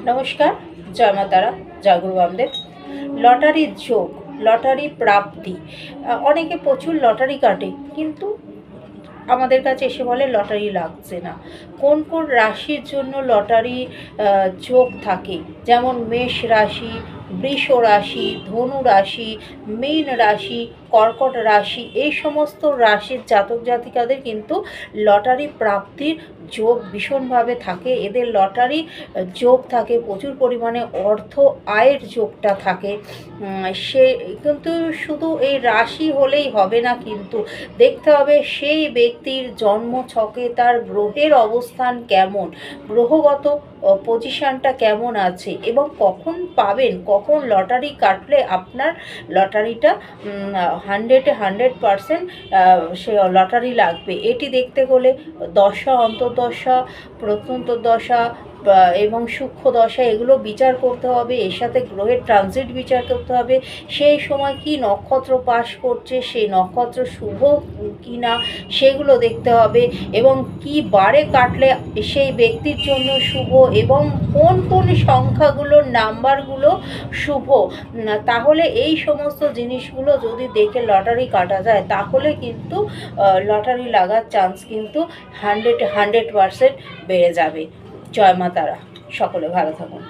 নমস্কার, জয় মা তারা, জয় গুরু বামদেব। লটারির যোগ, লটারি প্রাপ্তি। অনেকে প্রচুর লটারি কাটে, কিন্তু আমাদের কাছে এসে বলে লটারি লাগছে না। কোন কোন রাশির জন্য লটারি যোগ থাকে, যেমন মেষ রাশি, বৃষ রাশি, ধনু রাশি, মীন রাশি, কর্কট রাশি, এই সমস্ত রাশির জাতক জাতিকাদের কিন্তু লটারি প্রাপ্তির যোগ ভীষণভাবে থাকে। এদের লটারি যোগ থাকে, প্রচুর পরিমাণে অর্থ আয়ের যোগটা থাকে। সে কিন্তু শুধু এই রাশি হলেই হবে না, কিন্তু দেখতে হবে সেই ব্যক্তির জন্ম ছকে তার গ্রহের অবস্থান কেমন, গ্রহগত পজিশানটা কেমন আছে, এবং কখন পাবেন, কখন লটারি কাটলে আপনার লটারিটা 100% সে লটারি লাগবে। এটি দেখতে হলে দশা, অন্তর্দশা, প্রত্যন্তর্দশা এবং সূক্ষ্ম দশা এগুলো বিচার করতে হবে। এর সাথে গ্রহের ট্রানজিট বিচার করতে হবে। সেই সময় কি নক্ষত্র পাস করছে, সেই নক্ষত্র শুভ কি না সেগুলো দেখতে হবে, এবং কি বারে কাটলে সেই ব্যক্তির জন্য শুভ, এবং কোন কোন সংখ্যাগুলোর নাম্বারগুলো শুভ। তাহলে এই সমস্ত জিনিসগুলো যদি দেখে লটারি কাটা যায়, তাহলে কিন্তু লটারি লাগার চান্স কিন্তু 100% বেড়ে যাবে। জয় মা তারা, সকলে ভালো থাকুন।